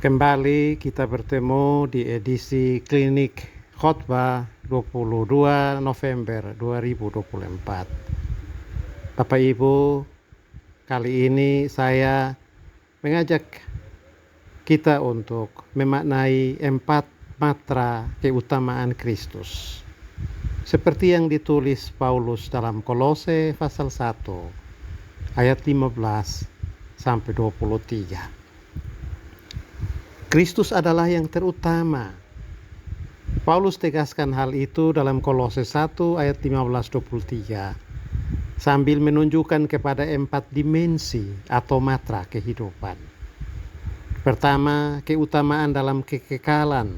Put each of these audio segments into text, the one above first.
Kembali kita bertemu di edisi Klinik Khotbah 22 November 2024. Bapak Ibu, kali ini saya mengajak kita untuk memaknai 4 matra keutamaan Kristus. Seperti yang ditulis Paulus dalam Kolose pasal 1 ayat 15 sampai 23. Kristus adalah yang terutama. Paulus tegaskan hal itu dalam Kolose 1 ayat 15-23 sambil menunjukkan kepada 4 dimensi atau matra kehidupan. Pertama, keutamaan dalam kekekalan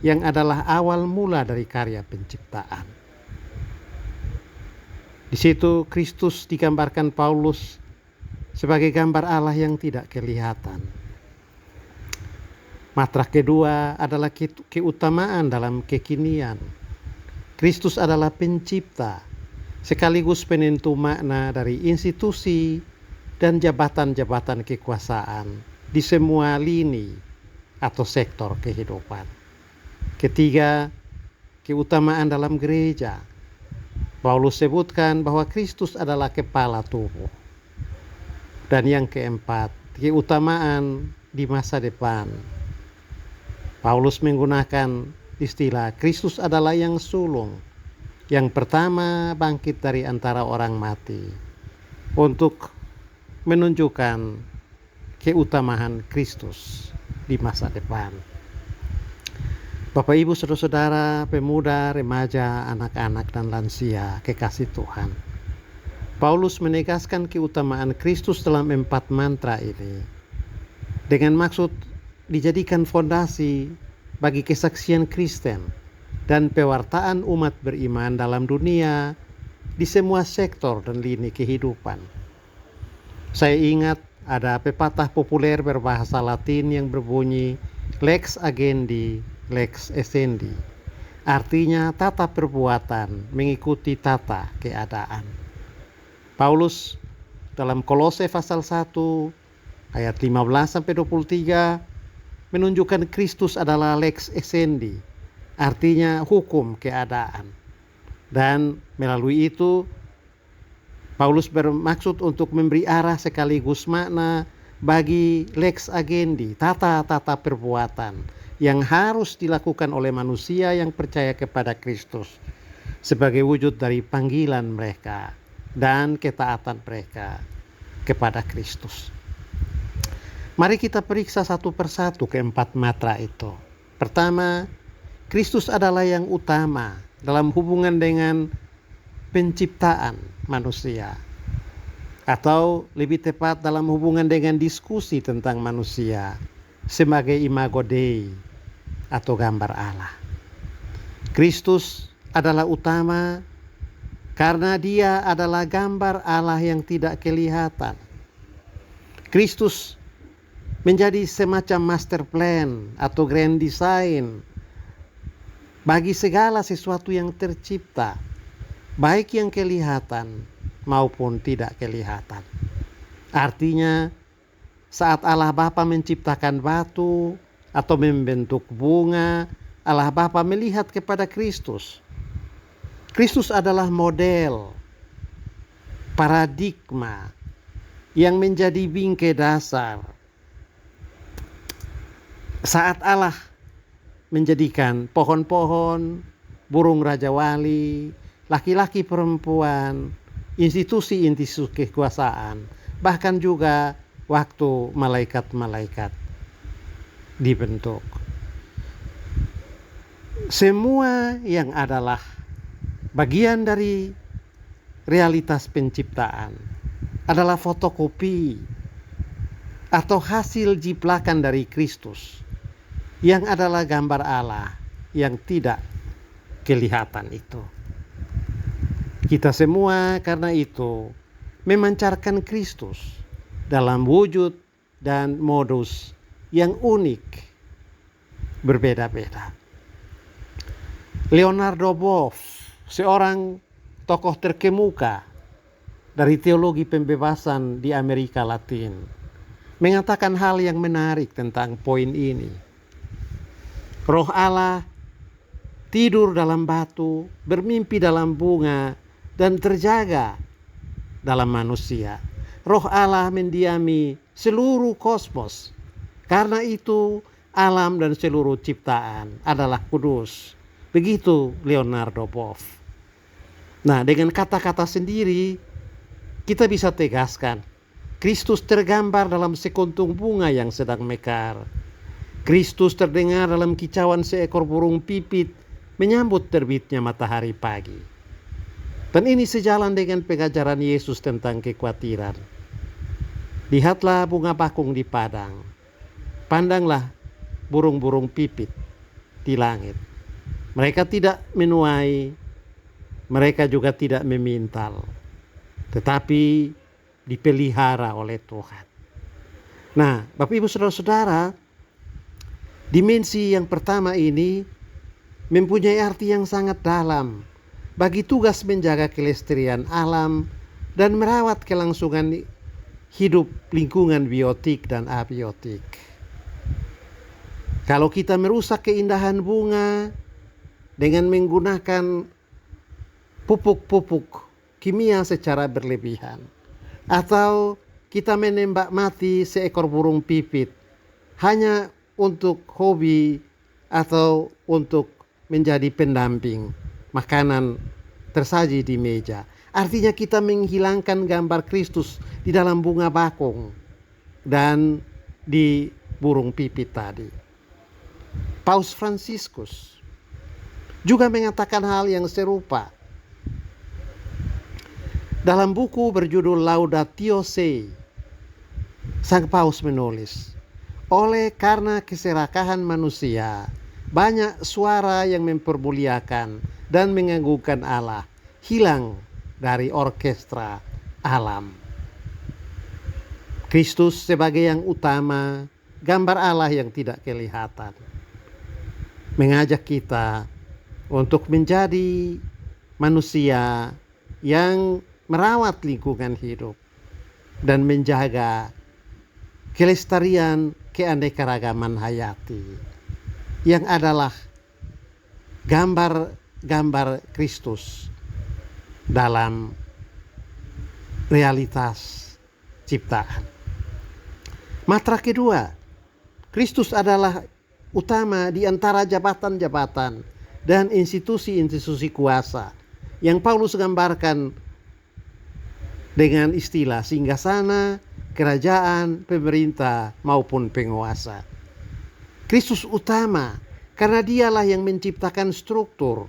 yang adalah awal mula dari karya penciptaan. Di situ Kristus digambarkan Paulus sebagai gambar Allah yang tidak kelihatan. Matra kedua adalah keutamaan dalam kekinian. Kristus adalah pencipta, sekaligus penentu makna dari institusi dan jabatan-jabatan kekuasaan di semua lini atau sektor kehidupan. Ketiga, keutamaan dalam gereja. Paulus sebutkan bahwa Kristus adalah kepala tubuh. Dan yang keempat, keutamaan di masa depan. Paulus menggunakan istilah Kristus adalah yang sulung, yang pertama bangkit dari antara orang mati, untuk menunjukkan keutamaan Kristus di masa depan. Bapak Ibu, saudara-saudara, pemuda, remaja, anak-anak dan lansia, kekasih Tuhan. Paulus menegaskan keutamaan Kristus dalam 4 mantra ini dengan maksud dijadikan fondasi bagi kesaksian Kristen dan pewartaan umat beriman dalam dunia di semua sektor dan lini kehidupan. Saya ingat ada pepatah populer berbahasa Latin yang berbunyi lex agendi, lex essendi. Artinya tata perbuatan mengikuti tata keadaan. Paulus dalam Kolose pasal 1 ayat 15-23 menunjukkan Kristus adalah lex essendi, artinya hukum keadaan. Dan melalui itu Paulus bermaksud untuk memberi arah sekaligus makna bagi lex agendi, tata-tata perbuatan yang harus dilakukan oleh manusia yang percaya kepada Kristus sebagai wujud dari panggilan mereka dan ketaatan mereka kepada Kristus. Mari kita periksa satu persatu keempat matra itu. Pertama, Kristus adalah yang utama dalam hubungan dengan penciptaan manusia. Atau lebih tepat dalam hubungan dengan diskusi tentang manusia sebagai imago Dei atau gambar Allah. Kristus adalah utama karena dia adalah gambar Allah yang tidak kelihatan. Kristus menjadi semacam master plan atau grand design bagi segala sesuatu yang tercipta, baik yang kelihatan maupun tidak kelihatan. Artinya, saat Allah Bapa menciptakan batu atau membentuk bunga, Allah Bapa melihat kepada Kristus. Kristus adalah model, paradigma yang menjadi bingkai dasar saat Allah menjadikan pohon-pohon, burung raja wali, laki-laki perempuan, institusi-institusi kekuasaan, bahkan juga waktu malaikat-malaikat dibentuk. Semua yang adalah bagian dari realitas penciptaan adalah fotokopi atau hasil jiplakan dari Kristus yang adalah gambar Allah yang tidak kelihatan itu. Kita semua karena itu memancarkan Kristus dalam wujud dan modus yang unik, berbeda-beda. Leonardo Boff, seorang tokoh terkemuka dari teologi pembebasan di Amerika Latin, mengatakan hal yang menarik tentang poin ini. Roh Allah tidur dalam batu, bermimpi dalam bunga, dan terjaga dalam manusia. Roh Allah mendiami seluruh kosmos. Karena itu alam dan seluruh ciptaan adalah kudus. Begitu Leonardo Boff. Nah, dengan kata-kata sendiri kita bisa tegaskan Kristus tergambar dalam sekuntum bunga yang sedang mekar. Kristus terdengar dalam kicauan seekor burung pipit menyambut terbitnya matahari pagi. Dan ini sejalan dengan pengajaran Yesus tentang kekhawatiran. Lihatlah bunga bakung di padang. Pandanglah burung-burung pipit di langit. Mereka tidak menuai, mereka juga tidak memintal, tetapi dipelihara oleh Tuhan. Nah, Bapak Ibu Saudara-saudara, dimensi yang pertama ini mempunyai arti yang sangat dalam bagi tugas menjaga kelestarian alam dan merawat kelangsungan hidup lingkungan biotik dan abiotik. Kalau kita merusak keindahan bunga dengan menggunakan pupuk-pupuk kimia secara berlebihan, atau kita menembak mati seekor burung pipit hanya untuk hobi atau untuk menjadi pendamping makanan tersaji di meja, artinya kita menghilangkan gambar Kristus di dalam bunga bakung dan di burung pipit tadi. Paus Fransiskus juga mengatakan hal yang serupa. Dalam buku berjudul Laudatio Si, Sang Paus menulis, oleh karena keserakahan manusia, banyak suara yang mempermuliakan dan mengagungkan Allah hilang dari orkestra alam. Kristus sebagai yang utama, gambar Allah yang tidak kelihatan, mengajak kita untuk menjadi manusia yang merawat lingkungan hidup dan menjaga kelestarian keanekaragaman hayati yang adalah gambar-gambar Kristus dalam realitas ciptaan. Matra kedua, Kristus adalah utama di antara jabatan-jabatan dan institusi-institusi kuasa yang Paulus gambarkan dengan istilah singgasana, kerajaan, pemerintah maupun penguasa. Kristus utama karena dialah yang menciptakan struktur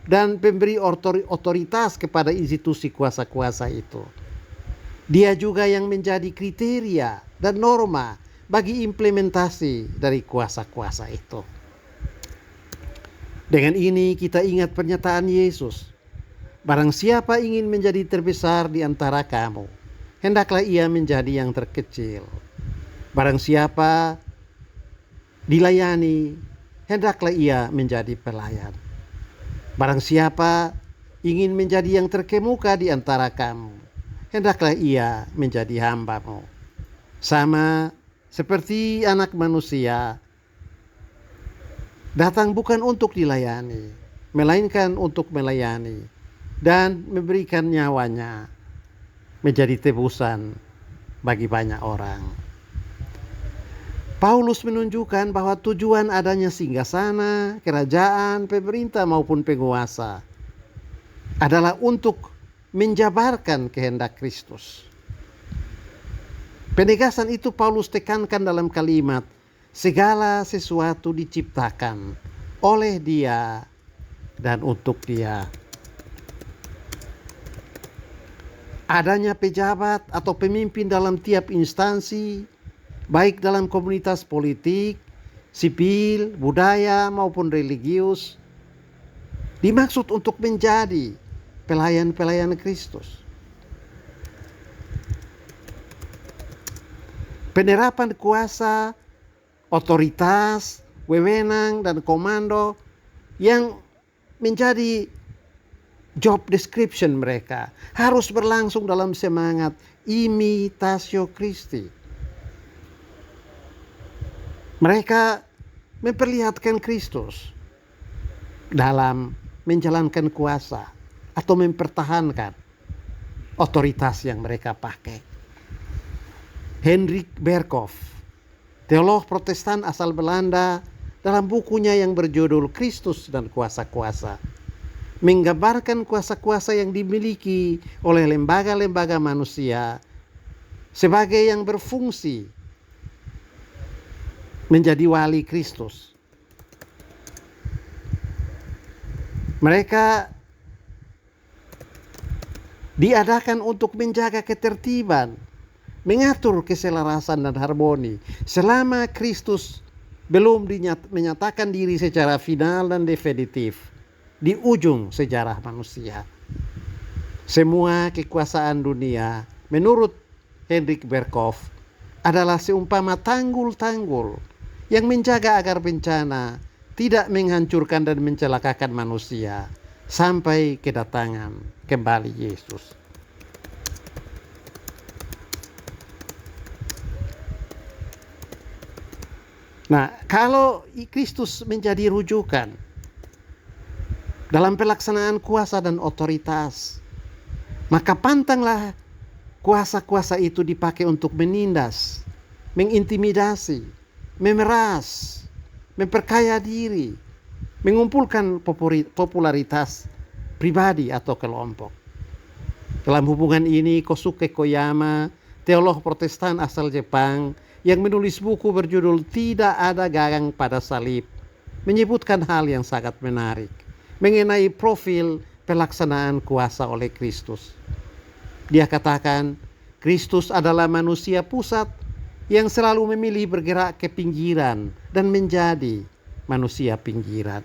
dan memberi otoritas kepada institusi kuasa-kuasa itu. Dia juga yang menjadi kriteria dan norma bagi implementasi dari kuasa-kuasa itu. Dengan ini kita ingat pernyataan Yesus, barang siapa ingin menjadi terbesar di antara kamu, hendaklah ia menjadi yang terkecil. Barang siapa dilayani, hendaklah ia menjadi pelayan. Barang siapa ingin menjadi yang terkemuka di antara kamu, hendaklah ia menjadi hambamu. Sama seperti anak manusia datang bukan untuk dilayani, melainkan untuk melayani dan memberikan nyawanya menjadi tebusan bagi banyak orang. Paulus menunjukkan bahwa tujuan adanya singgasana, kerajaan, pemerintah maupun penguasa adalah untuk menjabarkan kehendak Kristus. Penegasan itu Paulus tekankan dalam kalimat, segala sesuatu diciptakan oleh Dia dan untuk Dia. Adanya pejabat atau pemimpin dalam tiap instansi, baik dalam komunitas politik, sipil, budaya maupun religius, dimaksud untuk menjadi pelayan-pelayan Kristus. Penerapan kuasa, otoritas, wewenang, dan komando yang menjadi job description mereka harus berlangsung dalam semangat imitatio Christi. Mereka memperlihatkan Kristus dalam menjalankan kuasa atau mempertahankan otoritas yang mereka pakai. Hendrik Berkhof, teolog Protestan asal Belanda, dalam bukunya yang berjudul Kristus dan Kuasa-Kuasa, menggambarkan kuasa-kuasa yang dimiliki oleh lembaga-lembaga manusia sebagai yang berfungsi menjadi wali Kristus. Mereka diadakan untuk menjaga ketertiban, mengatur keselarasan dan harmoni selama Kristus belum menyatakan diri secara final dan definitif di ujung sejarah manusia. Semua kekuasaan dunia menurut Hendrik Berkhof adalah seumpama tanggul-tanggul yang menjaga agar bencana tidak menghancurkan dan mencelakakan manusia sampai kedatangan kembali Yesus. Nah, kalau Kristus menjadi rujukan dalam pelaksanaan kuasa dan otoritas, maka pantanglah kuasa-kuasa itu dipakai untuk menindas, mengintimidasi, memeras, memperkaya diri, mengumpulkan popularitas pribadi atau kelompok. Dalam hubungan ini, Kosuke Koyama, teolog Protestan asal Jepang, yang menulis buku berjudul Tidak Ada Gagang pada Salib, menyebutkan hal yang sangat menarik mengenai profil pelaksanaan kuasa oleh Kristus. Dia katakan, Kristus adalah manusia pusat yang selalu memilih bergerak ke pinggiran dan menjadi manusia pinggiran.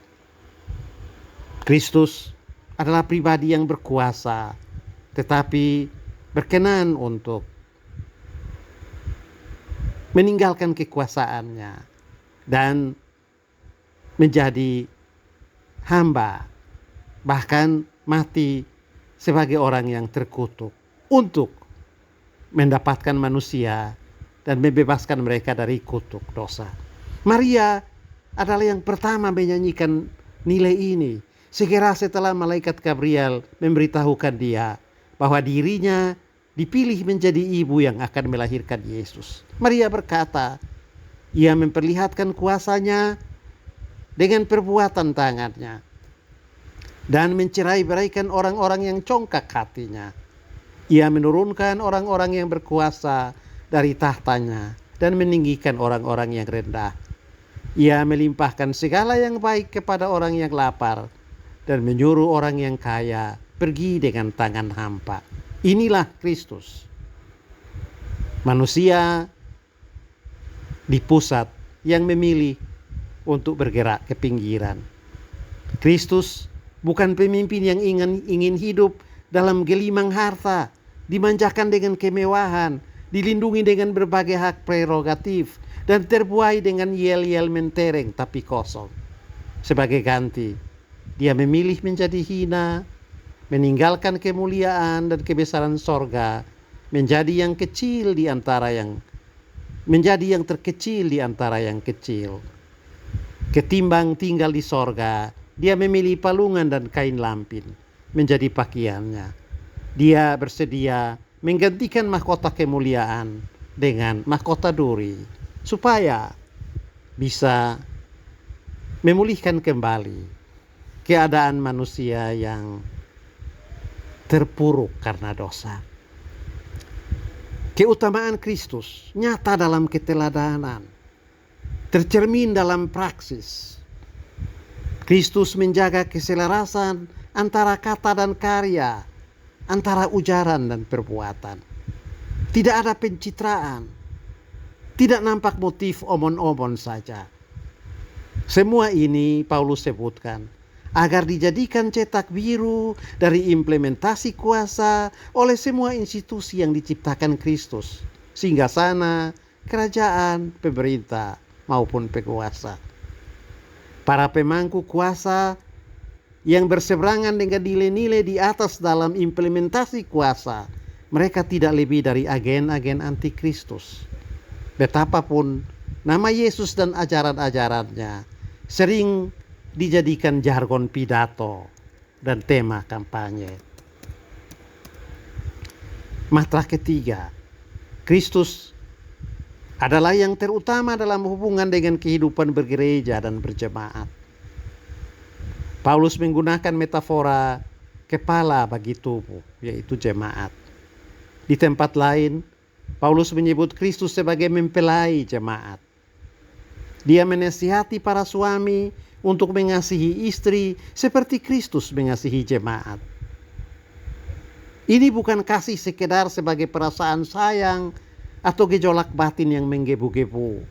Kristus adalah pribadi yang berkuasa, tetapi berkenan untuk meninggalkan kekuasaannya dan menjadi hamba, bahkan mati sebagai orang yang terkutuk untuk mendapatkan manusia dan membebaskan mereka dari kutuk dosa. Maria adalah yang pertama menyanyikan nilai ini segera setelah malaikat Gabriel memberitahukan dia bahwa dirinya dipilih menjadi ibu yang akan melahirkan Yesus. Maria berkata, ia memperlihatkan kuasanya dengan perbuatan tangannya dan mencerai-beraikan orang-orang yang congkak hatinya. Ia menurunkan orang-orang yang berkuasa dari tahtanya dan meninggikan orang-orang yang rendah. Ia melimpahkan segala yang baik kepada orang yang lapar dan menyuruh orang yang kaya pergi dengan tangan hampa. Inilah Kristus, manusia di pusat yang memilih untuk bergerak ke pinggiran. Kristus bukan pemimpin yang ingin hidup dalam gelimang harta, dimanjakan dengan kemewahan, dilindungi dengan berbagai hak prerogatif, dan terbuai dengan yel-yel mentereng tapi kosong. Sebagai ganti, dia memilih menjadi hina, meninggalkan kemuliaan dan kebesaran sorga, menjadi yang terkecil di antara yang kecil. Ketimbang tinggal di sorga, dia memilih palungan dan kain lampin menjadi pakaiannya. Dia bersedia menggantikan mahkota kemuliaan dengan mahkota duri, supaya bisa memulihkan kembali keadaan manusia yang terpuruk karena dosa. Keutamaan Kristus nyata dalam keteladanan, tercermin dalam praksis. Kristus menjaga keselarasan antara kata dan karya, antara ujaran dan perbuatan. Tidak ada pencitraan, tidak nampak motif omon-omon saja. Semua ini Paulus sebutkan agar dijadikan cetak biru dari implementasi kuasa oleh semua institusi yang diciptakan Kristus, singgasana, kerajaan, pemerintah maupun penguasa. Para pemangku kuasa yang berseberangan dengan nilai-nilai di atas dalam implementasi kuasa, mereka tidak lebih dari agen-agen antikristus. Betapapun Nama Yesus dan ajaran-ajarannya sering dijadikan jargon pidato dan tema kampanye. Matra ketiga, Kristus adalah yang terutama dalam hubungan dengan kehidupan bergereja dan berjemaat. Paulus menggunakan metafora kepala bagi tubuh, yaitu jemaat. Di tempat lain, Paulus menyebut Kristus sebagai mempelai jemaat. Dia menasihati para suami untuk mengasihi istri seperti Kristus mengasihi jemaat. Ini bukan kasih sekedar sebagai perasaan sayang atau gejolak batin yang menggebu-gebu.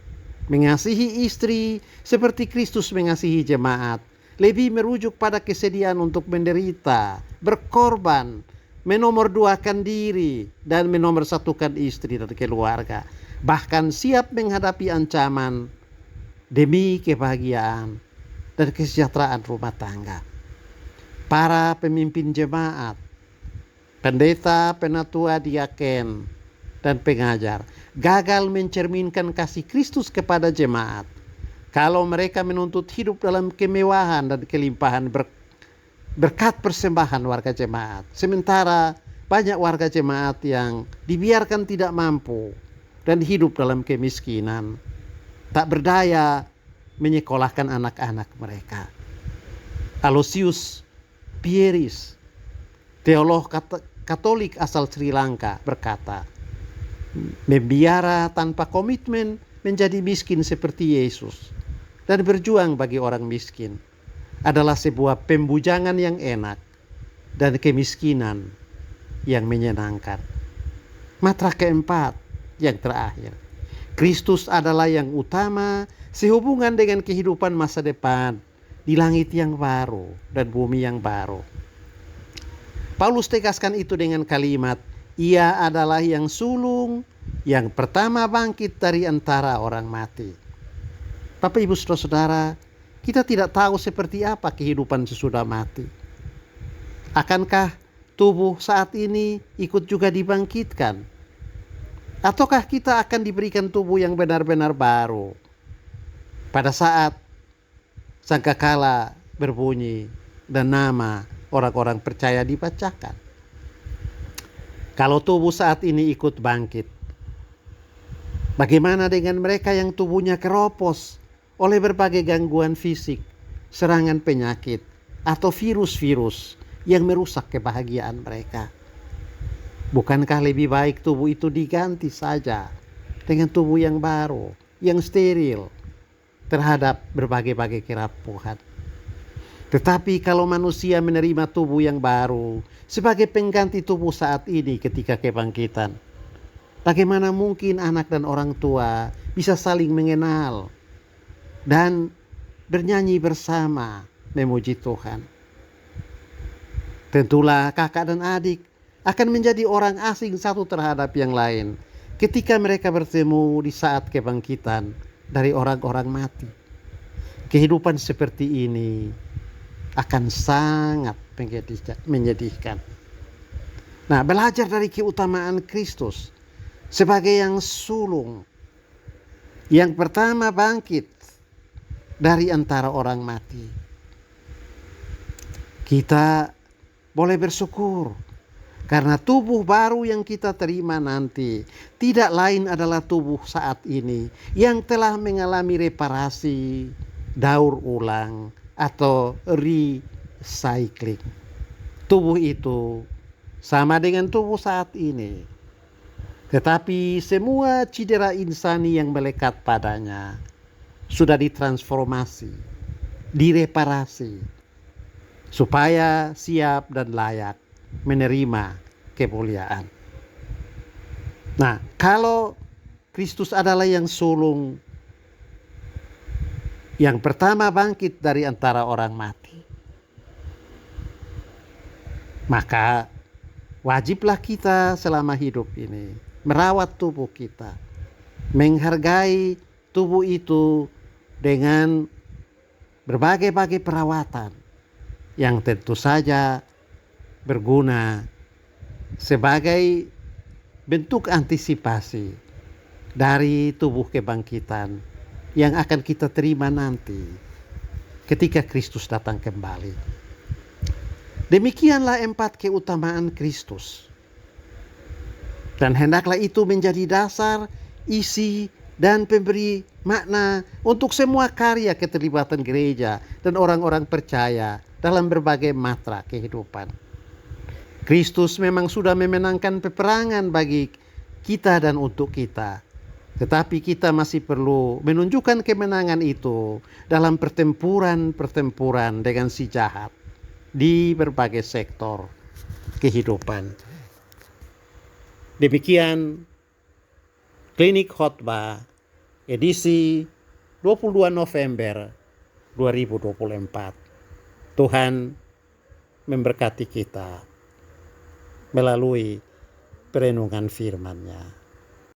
Mengasihi istri seperti Kristus mengasihi jemaat lebih merujuk pada kesediaan untuk menderita, berkorban, menomorduakan diri, dan menomorsatukan istri dan keluarga. Bahkan siap menghadapi ancaman demi kebahagiaan dan kesejahteraan rumah tangga. Para pemimpin jemaat, pendeta, penatua, diaken, dan pengajar gagal mencerminkan kasih Kristus kepada jemaat kalau mereka menuntut hidup dalam kemewahan dan kelimpahan berkat persembahan warga jemaat. Sementara banyak warga jemaat yang dibiarkan tidak mampu dan hidup dalam kemiskinan, tak berdaya menyekolahkan anak-anak mereka. Aloysius Pieris, teolog Katolik asal Sri Lanka, berkata, membiara tanpa komitmen menjadi miskin seperti Yesus dan berjuang bagi orang miskin adalah sebuah pembujangan yang enak dan kemiskinan yang menyenangkan. Matra keempat, yang terakhir, Kristus adalah yang utama sehubungan dengan kehidupan masa depan di langit yang baru dan bumi yang baru. Paulus tegaskan itu dengan kalimat, ia adalah yang sulung, yang pertama bangkit dari antara orang mati. Bapak Ibu Saudara, kita tidak tahu seperti apa kehidupan sesudah mati. Akankah tubuh saat ini ikut juga dibangkitkan? Ataukah kita akan diberikan tubuh yang benar-benar baru pada saat sangkakala berbunyi dan nama orang-orang percaya dibacakan? Kalau tubuh saat ini ikut bangkit, bagaimana dengan mereka yang tubuhnya keropos oleh berbagai gangguan fisik, serangan penyakit, atau virus-virus yang merusak kebahagiaan mereka? Bukankah lebih baik tubuh itu diganti saja dengan tubuh yang baru, yang steril terhadap berbagai-bagai kerapuhan? Tetapi kalau manusia menerima tubuh yang baru sebagai pengganti tubuh saat ini ketika kebangkitan, bagaimana mungkin anak dan orang tua bisa saling mengenal dan bernyanyi bersama memuji Tuhan? Tentulah kakak dan adik akan menjadi orang asing satu terhadap yang lain ketika mereka bertemu di saat kebangkitan dari orang-orang mati. Kehidupan seperti ini akan sangat menyedihkan. Nah, belajar dari keutamaan Kristus sebagai yang sulung, yang pertama bangkit dari antara orang mati, kita boleh bersyukur karena tubuh baru yang kita terima nanti tidak lain adalah tubuh saat ini yang telah mengalami reparasi, daur ulang, atau recycling. Tubuh itu sama dengan tubuh saat ini, tetapi semua cedera insani yang melekat padanya sudah ditransformasi, direparasi, supaya siap dan layak menerima kemuliaan. Nah, kalau Kristus adalah yang sulung, yang pertama bangkit dari antara orang mati, maka wajiblah kita selama hidup ini merawat tubuh kita, menghargai tubuh itu dengan berbagai-bagai perawatan yang tentu saja berguna sebagai bentuk antisipasi dari tubuh kebangkitan yang akan kita terima nanti ketika Kristus datang kembali. Demikianlah 4 keutamaan Kristus. Dan hendaklah itu menjadi dasar, isi, dan pemberi makna untuk semua karya keterlibatan gereja dan orang-orang percaya dalam berbagai matra kehidupan. Kristus memang sudah memenangkan peperangan bagi kita dan untuk kita. Tetapi kita masih perlu menunjukkan kemenangan itu dalam pertempuran-pertempuran dengan si jahat di berbagai sektor kehidupan. Demikian Klinik Khotbah edisi 22 November 2024. Tuhan memberkati kita melalui perenungan firman-Nya.